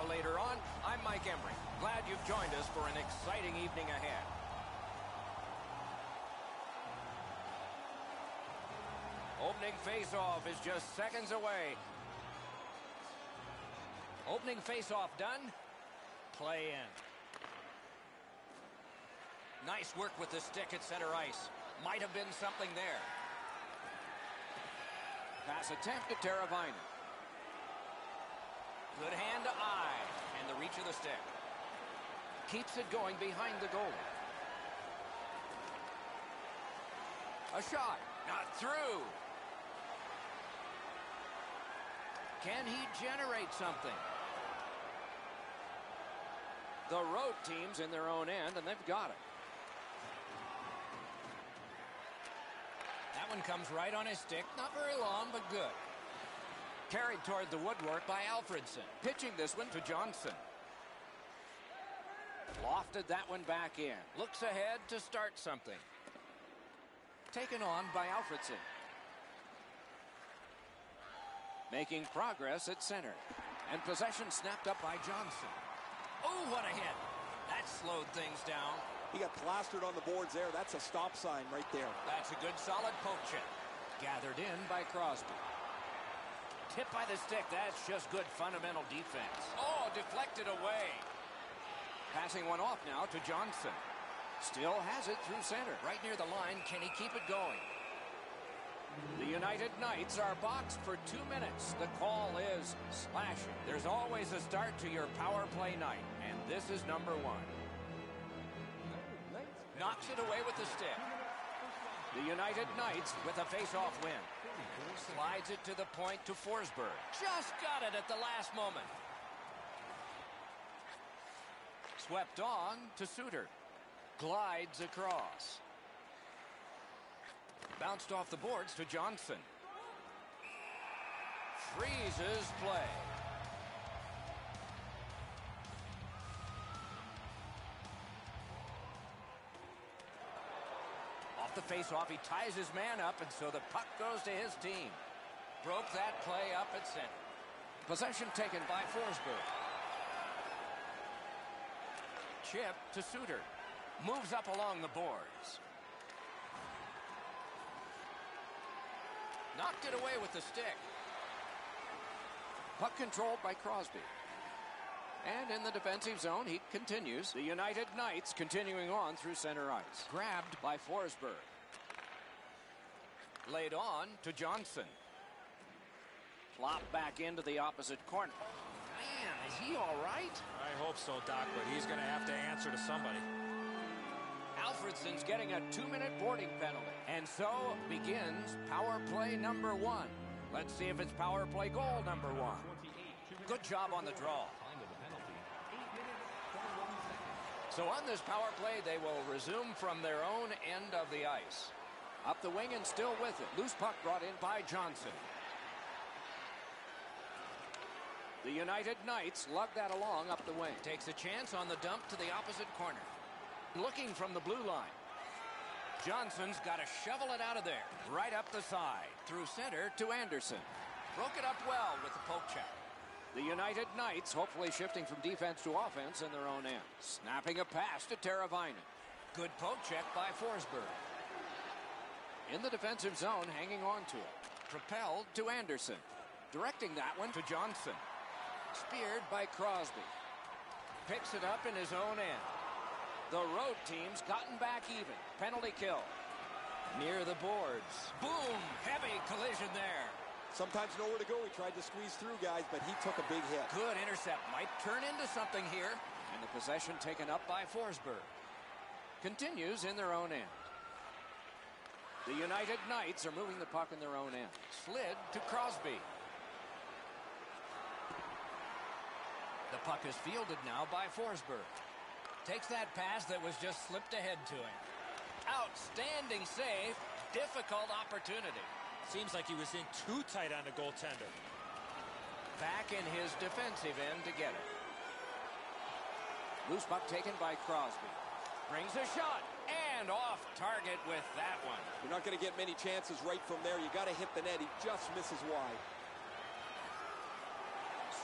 later on. I'm Mike Embry. Glad you've joined us for an exciting evening ahead. Opening face-off is just seconds away. Opening face-off done. Play in. Nice work with the stick at center ice. Might have been something there. Pass attempt to Teravainen. Good hand to eye. And the reach of the stick. Keeps it going behind the goal. A shot. Not through. Can he generate something? The road team's in their own end, and they've got it. That one comes right on his stick. Not very long, but good. Carried toward the woodwork by Alfredson. Pitching this one to Johnson. Lofted that one back in. Looks ahead to start something. Taken on by Alfredson. Making progress at center. And possession snapped up by Johnson. Oh, what a hit. That slowed things down. He got plastered on the boards there. That's a stop sign right there. That's a good solid poke check. Gathered in by Crosby. Tip by the stick. That's just good fundamental defense. Oh, deflected away. Passing one off now to Johnson. Still has it through center. Right near the line. Can he keep it going? The United Knights are boxed for 2 minutes. The call is slashing. There's always a start to your power play night, and this is number 1. Knocks it away with the stick. The United Knights with a face-off win. Slides it to the point to Forsberg. Just got it at the last moment. Swept on to Suter. Glides across. Bounced off the boards to Johnson. Freezes play. Off the face-off, he ties his man up, and so the puck goes to his team. Broke that play up at center. Possession taken by Forsberg. Chip to Suter. Moves up along the boards. Knocked it away with the stick. Puck controlled by Crosby. And in the defensive zone, he continues. The United Knights continuing on through center ice. Grabbed by Forsberg. Laid on to Johnson. Flopped back into the opposite corner. Man, is he all right? I hope so, Doc, but he's going to have to answer to somebody. Alfredson's getting a 2-minute boarding penalty. And so begins power play number 1. Let's see if it's power play goal number 1. Good job on the draw. So on this power play, they will resume from their own end of the ice. Up the wing and still with it. Loose puck brought in by Johnson. The United Knights lug that along up the wing. Takes a chance on the dump to the opposite corner. Looking from the blue line. Johnson's got to shovel it out of there. Right up the side. Through center to Anderson. Broke it up well with the poke check. The United Knights hopefully shifting from defense to offense in their own end. Snapping a pass to Teravainen. Good poke check by Forsberg. In the defensive zone, hanging on to it. Propelled to Anderson. Directing that one to Johnson. Speared by Crosby. Picks it up in his own end. The road team's gotten back even. Penalty kill. Near the boards. Boom! Heavy collision there. Sometimes nowhere to go. He tried to squeeze through, guys, but he took a big hit. Good intercept. Might turn into something here. And the possession taken up by Forsberg. Continues in their own end. The United Knights are moving the puck in their own end. Slid to Crosby. The puck is fielded now by Forsberg. Takes that pass that was just slipped ahead to him. Outstanding save. Difficult opportunity. Seems like he was in too tight on the goaltender. Back in his defensive end to get it. Loose puck taken by Crosby. Brings a shot. And off target with that one. You're not going to get many chances right from there. You got to hit the net. He just misses wide.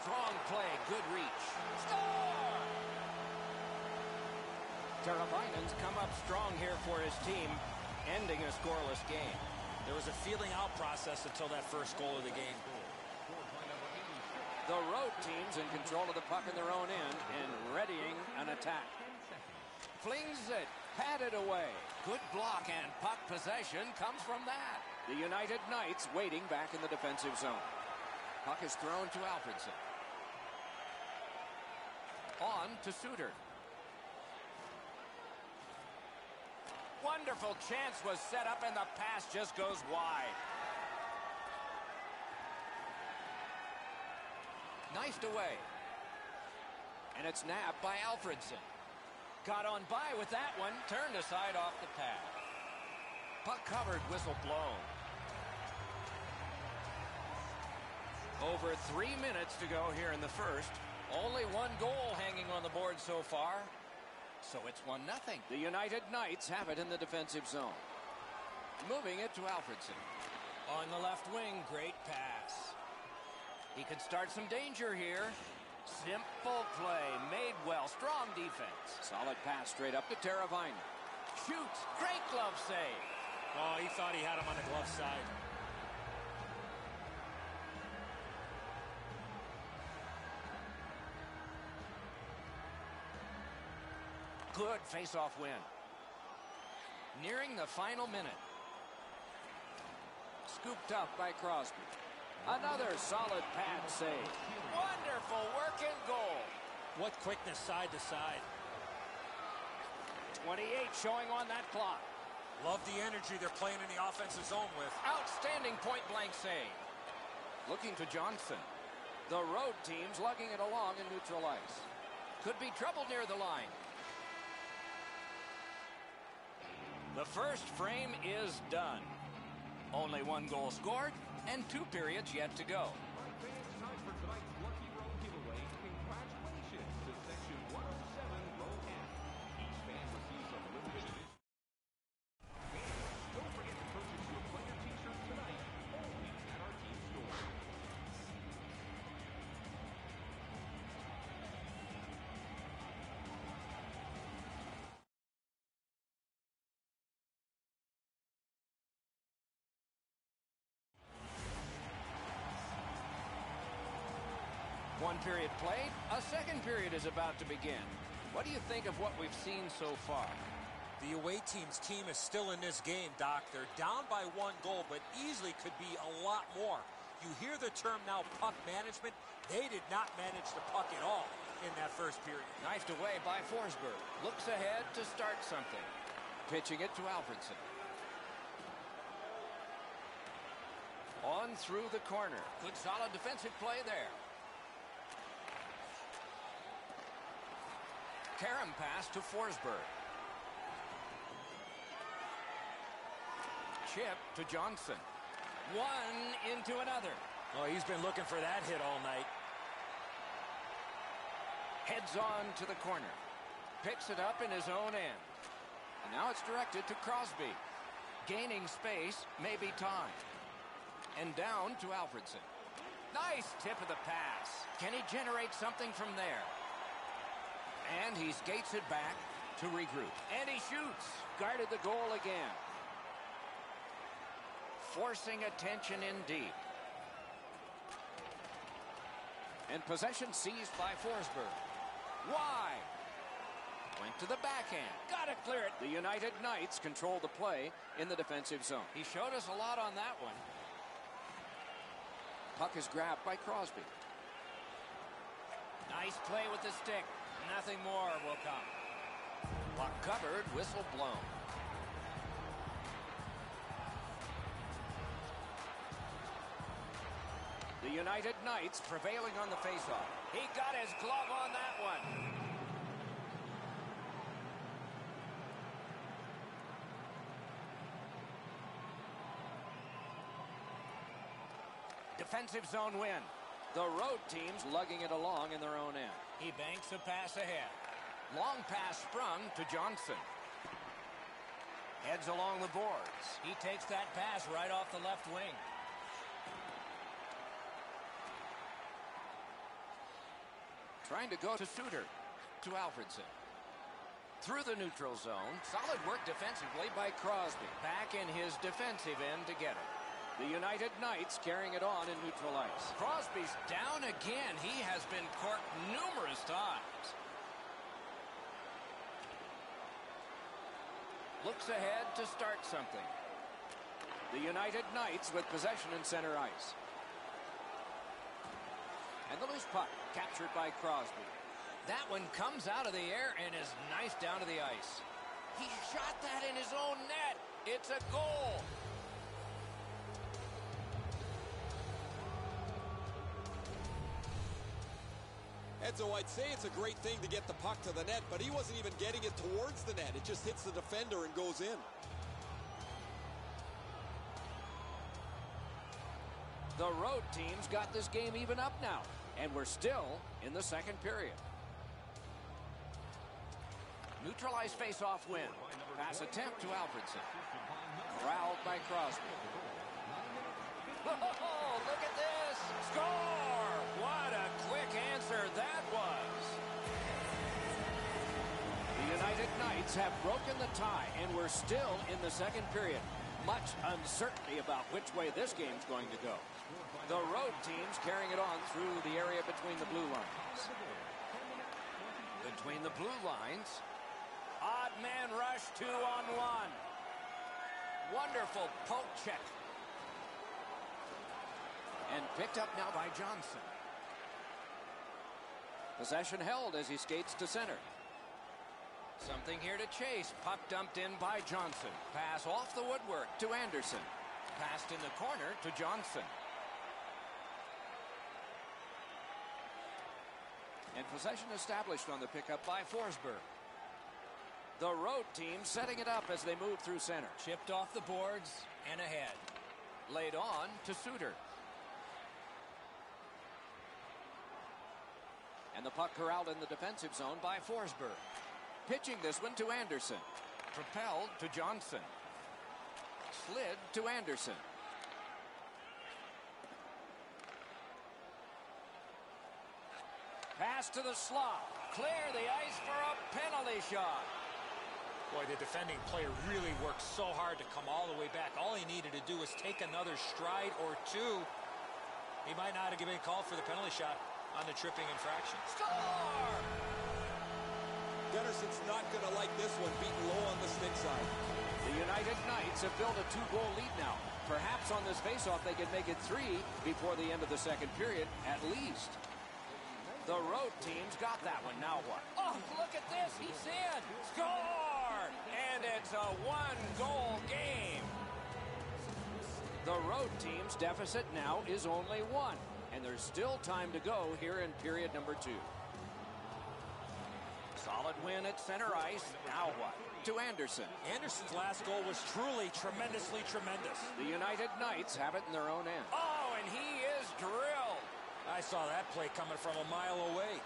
Strong play, good reach. Score! Teravainen's come up strong here for his team, ending a scoreless game. There was a feeling out process until that first goal of the game. The road team's in control of the puck in their own end and readying an attack. Flings it, padded away. Good block, and puck possession comes from that. The United Knights waiting back in the defensive zone. Puck is thrown to Alfredson. On to Suter. Wonderful chance was set up, and the pass just goes wide. Knifed away. And it's nabbed by Alfredson. Got on by with that one. Turned aside off the pad. Puck covered, whistle blown. Over 3 minutes to go here in the first. Only one goal hanging on the board so far. So it's 1-0. The United Knights have it in the defensive zone. Moving it to Alfredson. On the left wing, great pass. He could start some danger here. Simple play, made well, strong defense. Solid pass straight up to Teravainen. Shoots, great glove save. Oh, he thought he had him on the glove side. Good face-off win. Nearing the final minute. Scooped up by Crosby. Another solid pad save. Wonderful work and goal. What quickness side to side. 28 showing on that clock. Love the energy they're playing in the offensive zone with. Outstanding point-blank save. Looking to Johnson. The road team's lugging it along in neutral ice. Could be trouble near the line. The first frame is done. Only one goal scored and 2 periods yet to go. One period played, a second period is about to begin. What do you think of what we've seen so far? The away team's team is still in this game, Doc. They're down by 1 goal, but easily could be a lot more. You hear the term now, puck management. They did not manage the puck at all in that first period. Knifed away by Forsberg. Looks ahead to start something. Pitching it to Alfredson. On through the corner. Good solid defensive play there. Karam pass to Forsberg. Chip to Johnson. One into another. Oh, he's been looking for that hit all night. Heads on to the corner. Picks it up in his own end. And now it's directed to Crosby. Gaining space, maybe time. And down to Alfredson. Nice tip of the pass. Can he generate something from there? And he skates it back to regroup. And he shoots. Guarded the goal again. Forcing attention in deep. And possession seized by Forsberg. Wide. Went to the backhand. Got to clear it. The United Knights control the play in the defensive zone. He showed us a lot on that one. Puck is grabbed by Crosby. Nice play with the stick. Nothing more will come. Puck covered, whistle blown. The United Knights prevailing on the faceoff. He got his glove on that one. Defensive zone win. The road team's lugging it along in their own end. He banks a pass ahead. Long pass sprung to Johnson. Heads along the boards. He takes that pass right off the left wing. Trying to go to Suter. To Alfredson. Through the neutral zone. Solid work defensively by Crosby. Back in his defensive end to get it. The United Knights carrying it on in neutral ice. Crosby's down again. He has been corked numerous times. Looks ahead to start something. The United Knights with possession in center ice. And the loose puck captured by Crosby. That one comes out of the air and is nice down to the ice. He shot that in his own net. It's a goal. Edzo, I'd say it's a great thing to get the puck to the net, but he wasn't even getting it towards the net. It just hits the defender and goes in. The road team's got this game even up now, and we're still in the second period. Neutralized face-off win. Pass attempt to Alfredson. Corralled by Crosby. Oh, look at this! Score! What a quick answer that was! The United Knights have broken the tie, and we're still in the second period. Much uncertainty about which way this game's going to go. The road team's carrying it on through the area between the blue lines. Between the blue lines, odd man rush 2-on-1. Wonderful poke check. And picked up now by Johnson. Possession held as he skates to center. Something here to chase. Puck dumped in by Johnson. Pass off the woodwork to Anderson. Passed in the corner to Johnson. And possession established on the pickup by Forsberg. The road team setting it up as they move through center. Chipped off the boards and ahead. Laid on to Suter. And the puck corralled in the defensive zone by Forsberg. Pitching this one to Anderson. Propelled to Johnson. Slid to Anderson. Pass to the slot. Clear the ice for a penalty shot. Boy, the defending player really worked so hard to come all the way back. All he needed to do was take another stride or two. He might not have given a call for the penalty shot on the tripping infraction. Score! Gunnarson's not going to like this one, beaten low on the stick side. The United Knights have built a 2-goal lead now. Perhaps on this faceoff they can make it 3 before the end of the second period, at least. The road team's got that one. Now what? Oh, look at this. He's in. Score! And it's a 1-goal game. The road team's deficit now is only 1. And there's still time to go here in period number 2. Solid win at center ice. Now what? To Anderson. Anderson's last goal was truly tremendously tremendous. The United Knights have it in their own end. Oh, and he is drilled. I saw that play coming from a mile away.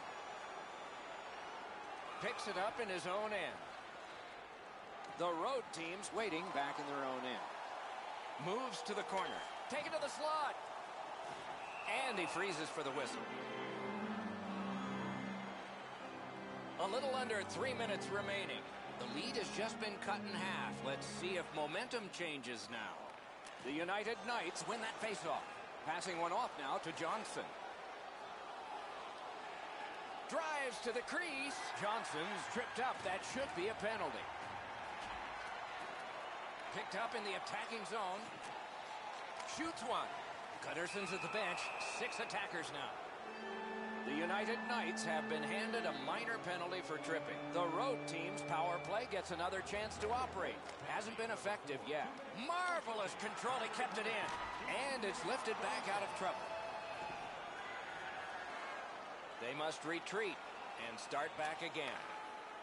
Picks it up in his own end. The road team's waiting back in their own end. Moves to the corner. Taken to the slot. And he freezes for the whistle. A little under 3 minutes remaining. The lead has just been cut in half. Let's see if momentum changes now. The United Knights win that faceoff. Passing one off now to Johnson. Drives to the crease. Johnson's tripped up. That should be a penalty. Picked up in the attacking zone. Shoots one. Gunnarson's at the bench. 6 attackers now. The United Knights have been handed a minor penalty for tripping. The road team's power play gets another chance to operate. Hasn't been effective yet. Marvelous control. He kept it in. And it's lifted back out of trouble. They must retreat and start back again.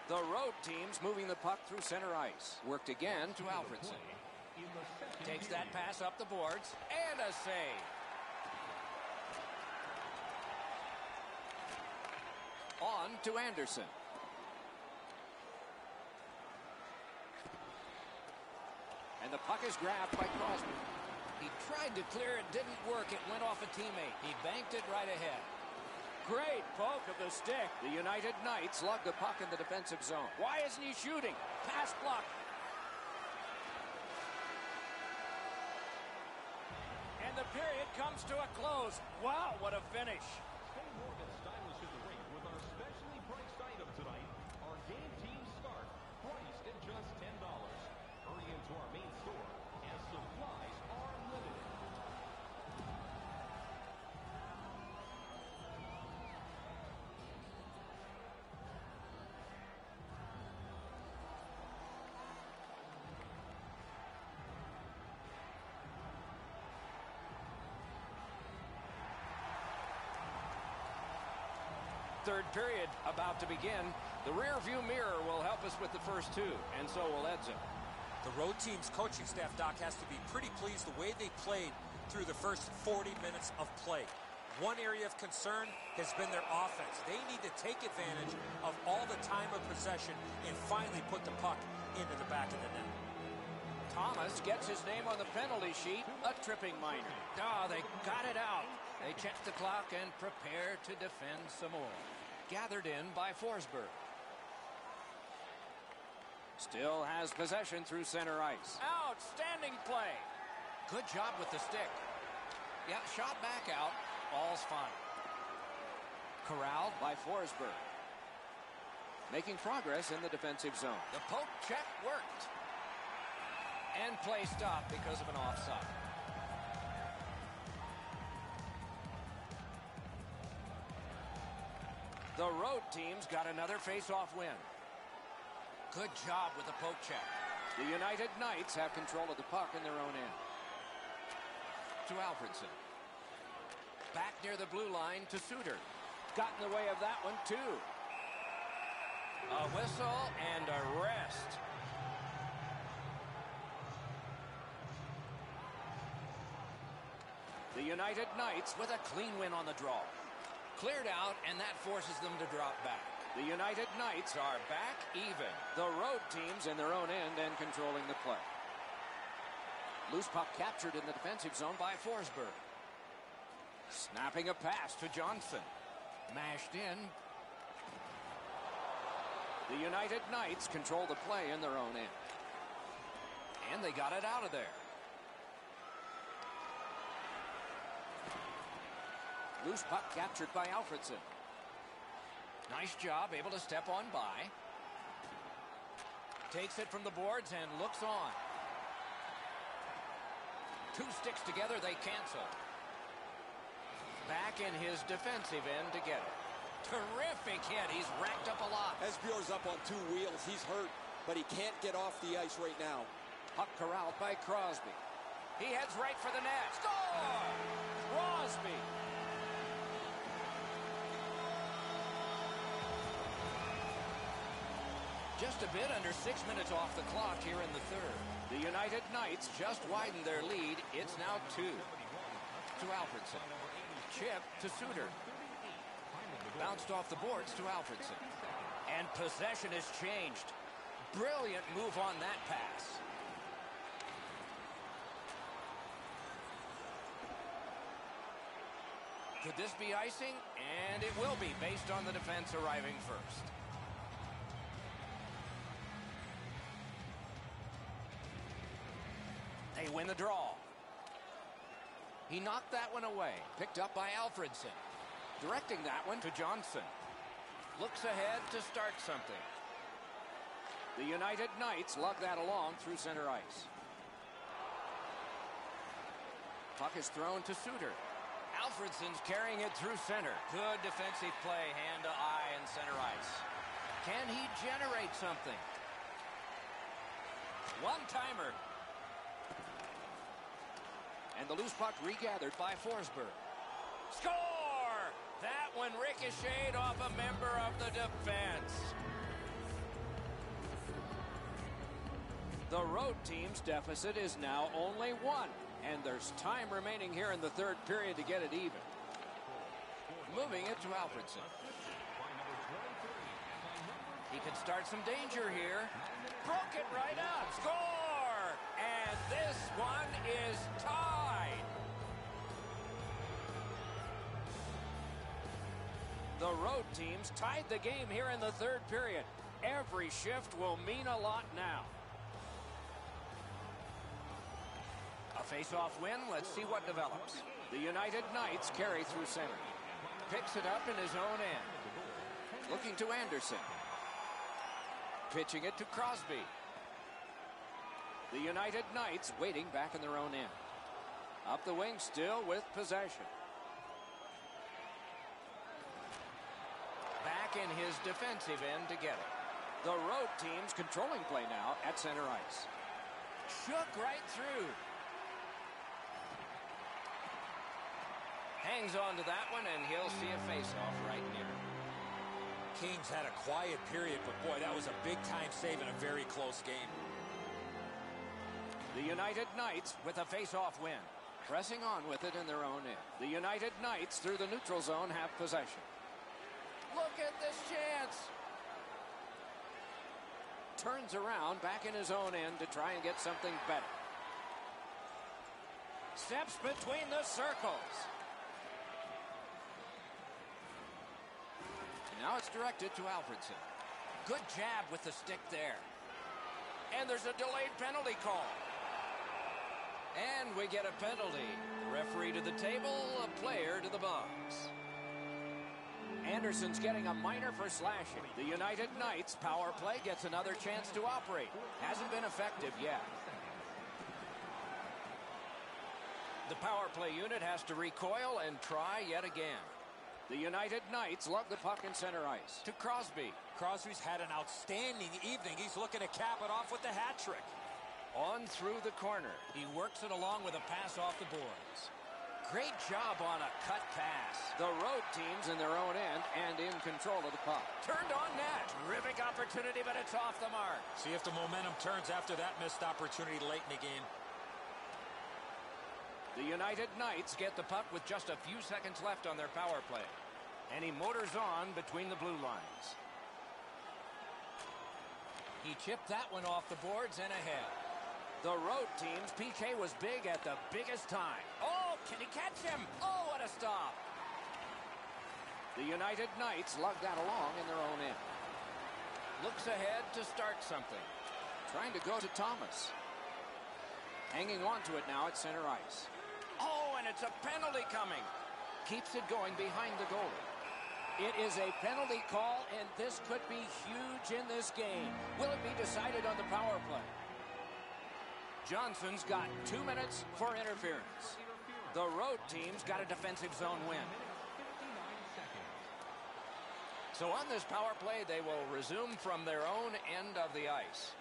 The road team's moving the puck through center ice. Worked again to Alfredson. Takes that pass up the boards. And a save. On to Anderson. And the puck is grabbed by Crosby. He tried to clear it, didn't work. It went off a teammate. He banked it right ahead. Great poke of the stick. The United Knights lug the puck in the defensive zone. Why isn't he shooting? Pass block. And the period comes to a close. Wow, what a finish. Stay warm and stylish in the rink with our specially priced item tonight. Our game team start, priced at just $10. Hurry into our main store as supplies are limited. Third period about to begin. The rear view mirror will help us with the first two, and so will Edzo. The road team's coaching staff, Doc, has to be pretty pleased the way they played through the first 40 minutes of play. One area of concern has been their offense. They need to take advantage of all the time of possession and finally put the puck into the back of the net. Thomas gets his name on the penalty sheet, a tripping minor. Oh, they got it out. They check the clock and prepare to defend some more. Gathered in by Forsberg. Still has possession through center ice. Outstanding play. Good job with the stick. Yeah, shot back out. Ball's fine. Corralled by Forsberg. Making progress in the defensive zone. The poke check worked. And play stopped because of an offside. The road team's got another face-off win. Good job with the poke check. The United Knights have control of the puck in their own end. To Alfredson. Back near the blue line to Suter. Got in the way of that one, too. A whistle and a rest. The United Knights with a clean win on the draw. Cleared out, and that forces them to drop back. The United Knights are back even. The road team's in their own end and controlling the play. Loose puck captured in the defensive zone by Forsberg. Snapping a pass to Johnson. Mashed in. The United Knights control the play in their own end. And they got it out of there. Loose puck captured by Alfredson. Nice job, able to step on by. Takes it from the boards and looks on. Two sticks together, they cancel. Back in his defensive end to get it. Terrific hit, he's racked up a lot. Esbjerg's up on two wheels, he's hurt, but he can't get off the ice right now. Puck corralled by Crosby. He heads right for the net. Score! Crosby. Just a bit under 6 minutes off the clock here in the third. The United Knights just widened their lead. It's now 2. To Alfredson. Chip to Suter. Bounced off the boards to Alfredson. And possession has changed. Brilliant move on that pass. Could this be icing? And it will be based on the defense arriving first. They win the draw. He knocked that one away. Picked up by Alfredson. Directing that one to Johnson. Looks ahead to start something. The United Knights lug that along through center ice. Puck is thrown to Suter. Alfredson's carrying it through center. Good defensive play, hand to eye in center ice. Can he generate something? One-timer. And the loose puck regathered by Forsberg. Score! That one ricocheted off a member of the defense. The road team's deficit is now only 1. And there's time remaining here in the third period to get it even. Moving it to Alfredson. He could start some danger here. Broke it right up. Score! And this one is tied. The road teams tied the game here in the third period. Every shift will mean a lot now. A face-off win. Let's see what develops. The United Knights carry through center. Picks it up in his own end. Looking to Anderson. Pitching it to Crosby. The United Knights waiting back in their own end. Up the wing still with possession. Back in his defensive end to get it. The road team's controlling play now at center ice. Shook right through. Hangs on to that one, and he'll see a face-off right near him. Kings had a quiet period, but boy, that was a big-time save in a very close game. The United Knights with a face-off win. Pressing on with it in their own end. The United Knights through the neutral zone have possession. Look at this chance. Turns around back in his own end to try and get something better. Steps between the circles. Now it's directed to Alfredson. Good jab with the stick there. And there's a delayed penalty call. And we get a penalty. Referee to the table, a player to the box. Anderson's getting a minor for slashing. The United Knights power play gets another chance to operate. Hasn't been effective yet. The power play unit has to recoil and try yet again. The United Knights lug the puck in center ice to Crosby. Crosby's had an outstanding evening. He's looking to cap it off with the hat trick. On through the corner. He works it along with a pass off the boards. Great job on a cut pass. The road team's in their own end and in control of the puck. Turned on net. Terrific opportunity, but it's off the mark. See if the momentum turns after that missed opportunity late in the game. The United Knights get the puck with just a few seconds left on their power play. And he motors on between the blue lines. He chipped that one off the boards and ahead. The road team's PK was big at the biggest time. Oh, can he catch him? Oh, what a stop. The United Knights lug that along in their own end. Looks ahead to start something. Trying to go to Thomas. Hanging on to it now at center ice. Oh, and it's a penalty coming. Keeps it going behind the goalie. It is a penalty call, and this could be huge in this game. Will it be decided on the power play? Johnson's got 2 minutes for interference. The road team's got a defensive zone win. So on this power play, they will resume from their own end of the ice.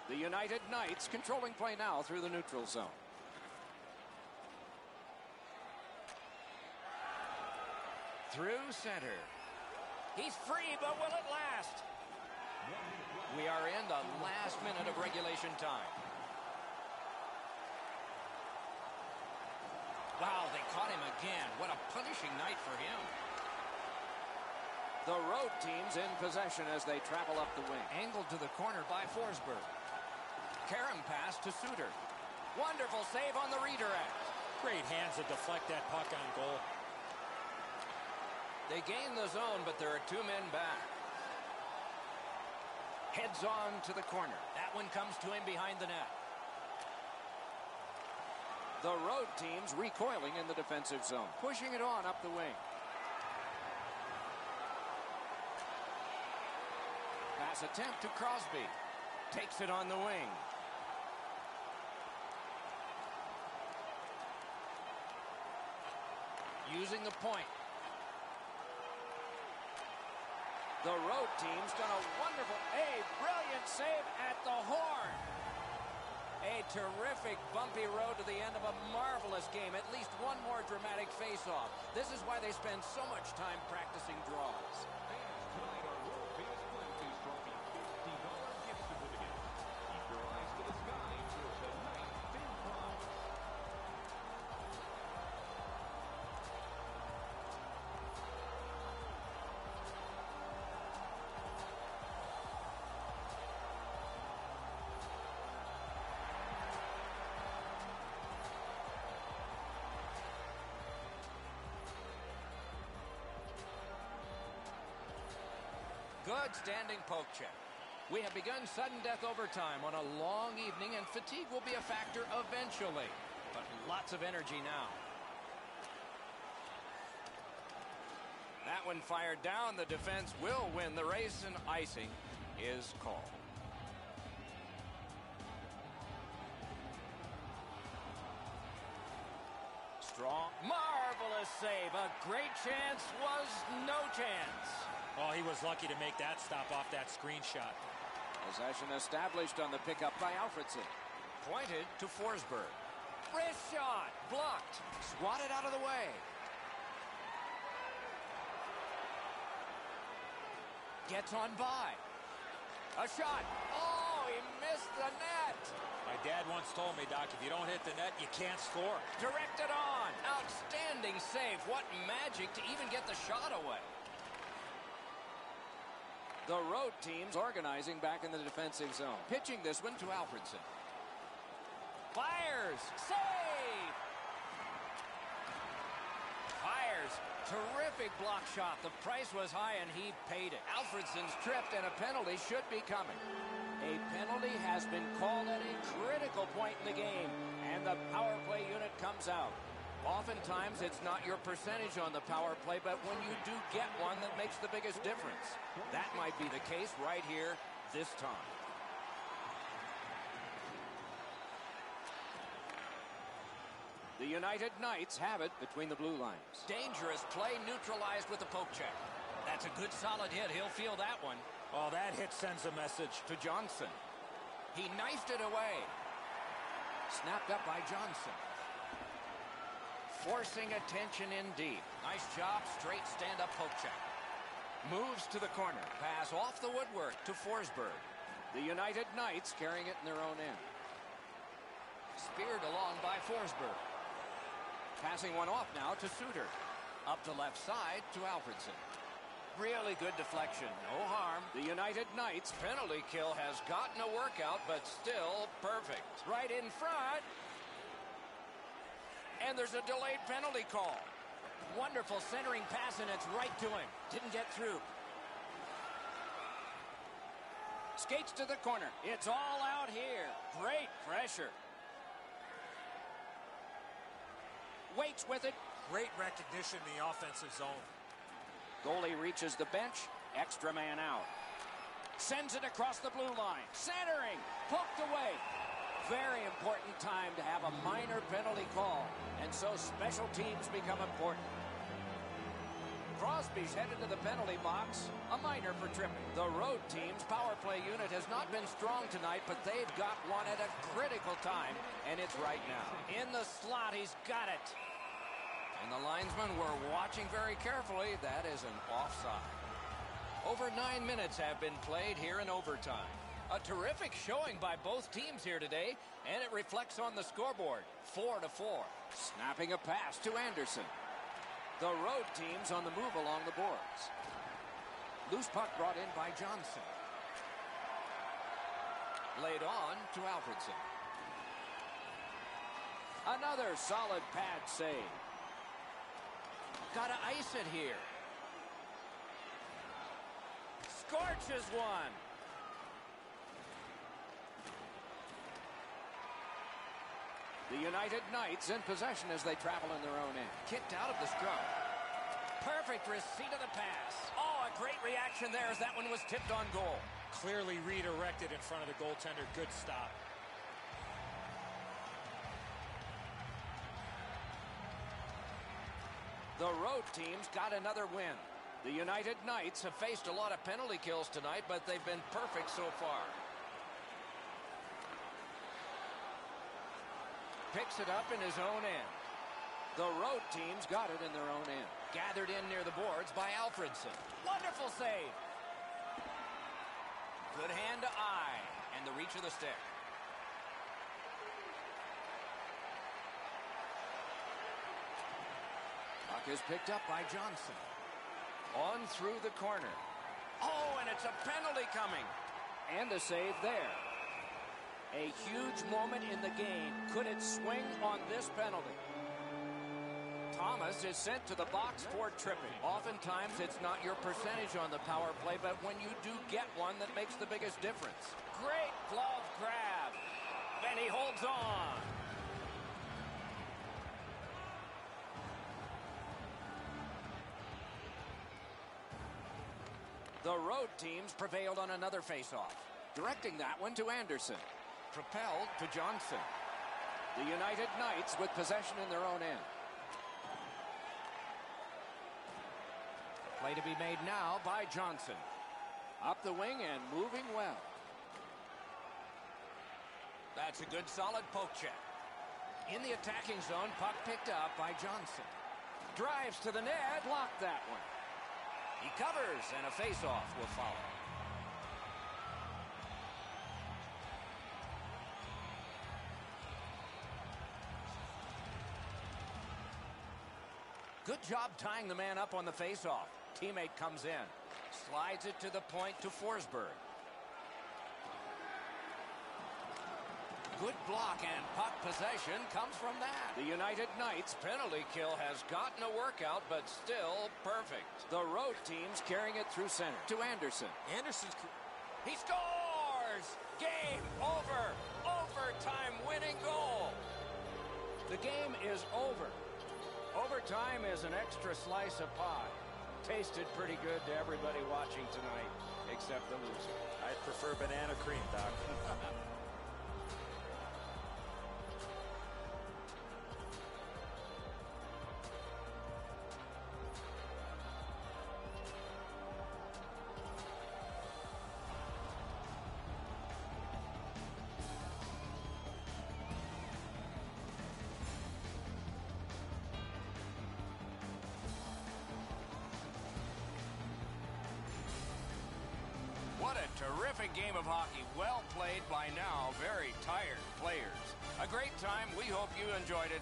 The United Knights controlling play now through the neutral zone. Through center. He's free, but will it last? We are in the last minute of regulation time. Wow, they caught him again. What a punishing night for him. The road team's in possession as they travel up the wing. Angled to the corner by Forsberg. Karam pass to Suter. Wonderful save on the redirect. Great hands to deflect that puck on goal. They gain the zone, but there are 2 men back. Heads on to the corner. That one comes to him behind the net. The road team's recoiling in the defensive zone. Pushing it on up the wing. Pass attempt to Crosby. Takes it on the wing. Using the point. The road team's done a brilliant save at the horn. A terrific bumpy road to the end of a marvelous game. At least one more dramatic face-off. This is why they spend so much time practicing draws. Tonight, our world famous Clinton's Trophy $50 gift certificate. Keep your eyes to the sky for tonight's big prize. Good standing poke check. We have begun sudden death overtime on a long evening, and fatigue will be a factor eventually. But lots of energy now. That one fired down. The defense will win the race, and icing is called. Strong, marvelous save. A great chance was no chance. Oh, he was lucky to make that stop off that screenshot. Possession established on the pickup by Alfredson. Pointed to Forsberg. Wrist shot. Blocked. Swatted out of the way. Gets on by. A shot. Oh, he missed the net. My dad once told me, Doc, if you don't hit the net, you can't score. Directed on. Outstanding save. What magic to even get the shot away. The road team's organizing back in the defensive zone. Pitching this one to Alfredson. Fires. Save. Fires. Terrific block shot. The price was high and he paid it. Alfredson's tripped and a penalty should be coming. A penalty has been called at a critical point in the game, and the power play unit comes out. Oftentimes, it's not your percentage on the power play, but when you do get one, that makes the biggest difference. That might be the case right here this time. The United Knights have it between the blue lines. Dangerous play neutralized with the poke check. That's a good solid hit. He'll feel that one. Oh, that hit sends a message To Johnson. He knifed it away. Snapped up by Johnson. Forcing attention in deep. Nice job. Straight stand-up poke check. Moves to the corner. Pass off the woodwork to Forsberg. The United Knights carrying it in their own end. Speared along by Forsberg. Passing one off now to Suter. Up the left side to Alfredson. Really good deflection. No harm. The United Knights penalty kill has gotten a workout, but still perfect. Right in front. And there's a delayed penalty call. Wonderful centering pass, and it's right to him. Didn't get through. Skates to the corner. It's all out here. Great pressure. Waits with it. Great recognition in the offensive zone. Goalie reaches the bench. Extra man out. Sends it across the blue line. Centering. Poked away. Very important time to have a minor penalty call. And so special teams become important. Crosby's headed to the penalty box. A minor for tripping. The road team's power play unit has not been strong tonight, but they've got one at a critical time, and it's right now. In the slot, he's got it. And the linesmen were watching very carefully. That is an offside. Over 9 minutes have been played here in overtime. A terrific showing by both teams here today, and it reflects on the scoreboard. 4-4. Snapping a pass to Anderson. The road team's on the move along the boards. Loose puck brought in by Johnson. Laid on to Alfredson. Another solid pad save. Gotta ice it here. Scorches one. The United Knights in possession as they travel in their own end. Kicked out of the scrum. Perfect receipt of the pass. Oh, a great reaction there as that one was tipped on goal. Clearly redirected in front of the goaltender. Good stop. The road team's got another win. The United Knights have faced a lot of penalty kills tonight, but they've been perfect so far. Picks it up in his own end. The road team's got it in their own end. Gathered in near the boards by Alfredson. Wonderful save. Good hand to eye. And the reach of the stick. Puck is picked up by Johnson. On through the corner. Oh, and it's a penalty coming. And a save there. A huge moment in the game. Could it swing on this penalty? Thomas is sent to the box for tripping. Oftentimes, it's not your percentage on the power play, but when you do get one, that makes the biggest difference. Great glove grab. And he holds on. The road teams prevailed on another faceoff. Directing that one to Anderson. Propelled to Johnson. The United Knights with possession in their own end. Play to be made now by Johnson. Up the wing and moving well. That's a good solid poke check. In the attacking zone, puck picked up by Johnson. Drives to the net, blocked that one. He covers, and a face-off will follow. Good job tying the man up on the face-off. Teammate comes in. Slides it to the point to Forsberg. Good block, and puck possession comes from that. The United Knights penalty kill has gotten a workout, but still perfect. The road team's carrying it through center to Anderson. Anderson's... He scores! Game over! Overtime winning goal! The game is over. Overtime is an extra slice of pie. Tasted pretty good to everybody watching tonight, except the loser. I'd prefer banana cream, Doc. What a terrific game of hockey. Well played by now very tired players. A great time. We hope you enjoyed it.